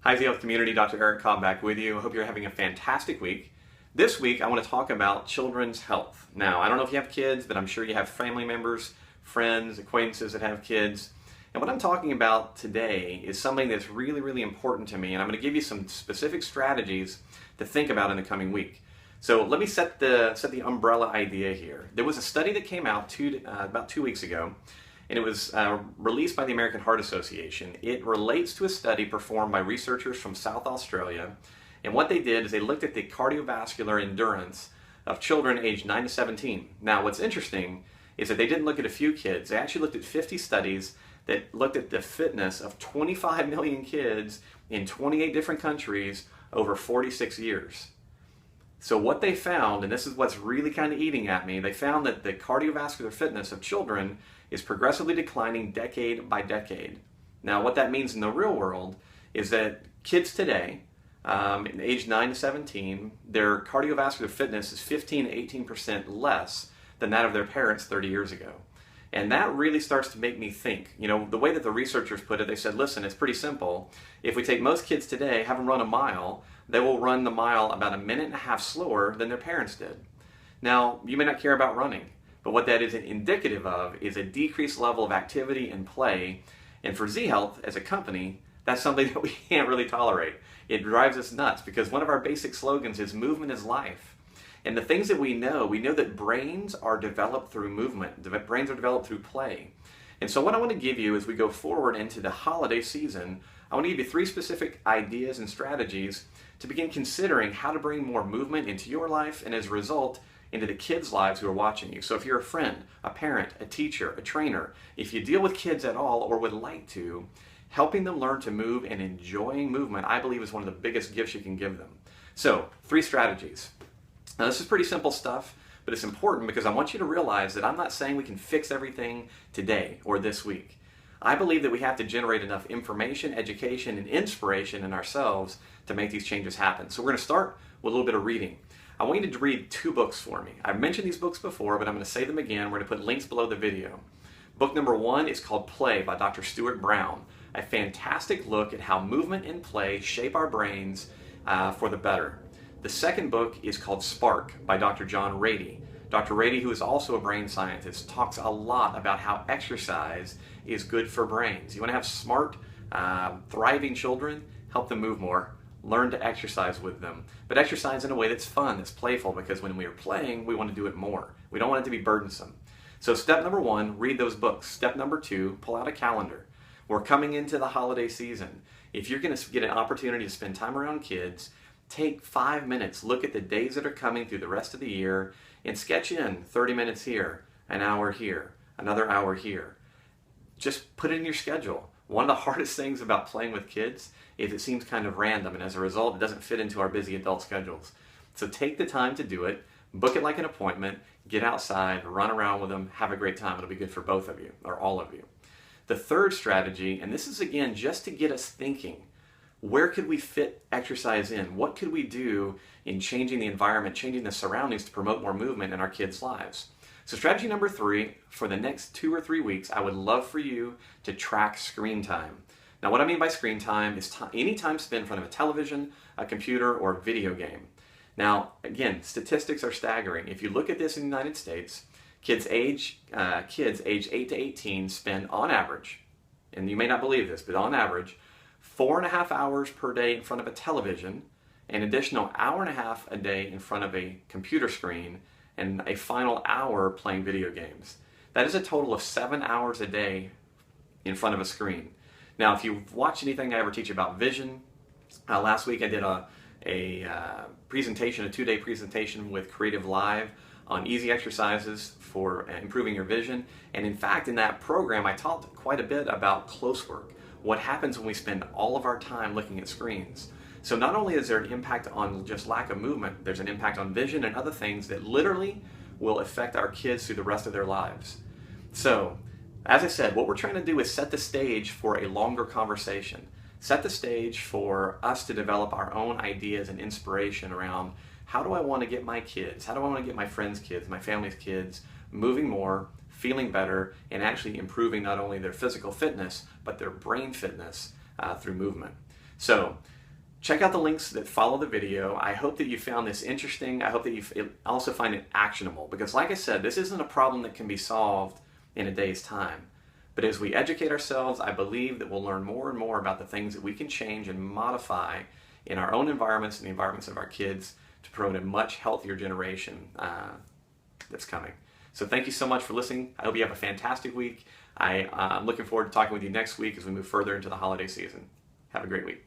Hi, Z Health community. Dr. Eric Cobb back with you. I hope you're having a fantastic week. This week, I want to talk about children's health. Now, I don't know if you have kids, but I'm sure you have family members, friends, acquaintances that have kids. And what I'm talking about today is something that's really, really important to me, and I'm going to give you some specific strategies to think about in the coming week. So let me set the umbrella idea here. There was a study that came out about 2 weeks ago, and it was released by the American Heart Association. It relates to a study performed by researchers from South Australia, and what they did is they looked at the cardiovascular endurance of children aged 9 to 17. Now, what's interesting is that they didn't look at a few kids. They actually looked at 50 studies that looked at the fitness of 25 million kids in 28 different countries over 46 years. So what they found, and this is what's really kind of eating at me, they found that the cardiovascular fitness of children is progressively declining decade by decade. Now, what that means in the real world is that kids today, age 9 to 17, their cardiovascular fitness is 15 to 18% less than that of their parents 30 years ago. And that really starts to make me think. You know, the way that the researchers put it, they said, listen, it's pretty simple. If we take most kids today, have them run a mile, they will run the mile about a minute and a half slower than their parents did. Now, you may not care about running, but what that is indicative of is a decreased level of activity and play. And for Z Health as a company, that's something that we can't really tolerate. It drives us nuts because one of our basic slogans is movement is life. And the things that we know that brains are developed through movement. Brains are developed through play. And so what I want to give you as we go forward into the holiday season, I want to give you 3 specific ideas and strategies to begin considering how to bring more movement into your life and as a result, into the kids' lives who are watching you. So if you're a friend, a parent, a teacher, a trainer, if you deal with kids at all or would like to, helping them learn to move and enjoying movement, I believe is one of the biggest gifts you can give them. So, 3 strategies. Now this is pretty simple stuff, but it's important because I want you to realize that I'm not saying we can fix everything today or this week. I believe that we have to generate enough information, education, and inspiration in ourselves to make these changes happen. So we're going to start with a little bit of reading. I want you to read 2 books for me. I've mentioned these books before, but I'm going to say them again. We're going to put links below the video. Book number 1 is called Play by Dr. Stuart Brown. A fantastic look at how movement and play shape our brains for the better. The second book is called Spark by Dr. John Rady. Dr. Rady, who is also a brain scientist, talks a lot about how exercise is good for brains. You want to have smart, thriving children? Help them move more. Learn to exercise with them. But exercise in a way that's fun, that's playful, because when we are playing, we want to do it more. We don't want it to be burdensome. So step number 1, read those books. Step number 2, pull out a calendar. We're coming into the holiday season. If you're going to get an opportunity to spend time around kids, take 5 minutes, look at the days that are coming through the rest of the year, and sketch in 30 minutes here, an hour here, another hour here. Just put it in your schedule. One of the hardest things about playing with kids is it seems kind of random, and as a result, it doesn't fit into our busy adult schedules. So take the time to do it, book it like an appointment, get outside, run around with them, have a great time. It'll be good for both of you, or all of you. The 3rd strategy, and this is again just to get us thinking, where could we fit exercise in? What could we do in changing the environment, changing the surroundings to promote more movement in our kids' lives? So strategy number 3, for the next 2 or 3 weeks, I would love for you to track screen time. Now what I mean by screen time is any time spent in front of a television, a computer, or a video game. Now again, statistics are staggering. If you look at this in the United States, kids age 8 to 18 spend on average, and you may not believe this, but on average, 4.5 hours per day in front of a television, an additional hour and a half a day in front of a computer screen, and a final hour playing video games. That is a total of 7 hours a day in front of a screen. Now, if you've watched anything I ever teach about vision, last week I did a presentation, a 2-day presentation with Creative Live on easy exercises for improving your vision. And in fact, in that program, I talked quite a bit about close work. What happens when we spend all of our time looking at screens? So not only is there an impact on just lack of movement, there's an impact on vision and other things that literally will affect our kids through the rest of their lives. So, as I said, what we're trying to do is set the stage for a longer conversation. Set the stage for us to develop our own ideas and inspiration around how do I want to get my kids, how do I want to get my friends' kids, my family's kids moving more, feeling better, and actually improving not only their physical fitness, but their brain fitness through movement. So check out the links that follow the video. I hope that you found this interesting. I hope that you also find it actionable, because like I said, this isn't a problem that can be solved in a day's time. But as we educate ourselves, I believe that we'll learn more and more about the things that we can change and modify in our own environments and the environments of our kids to promote a much healthier generation that's coming. So thank you so much for listening. I hope you have a fantastic week. I'm looking forward to talking with you next week as we move further into the holiday season. Have a great week.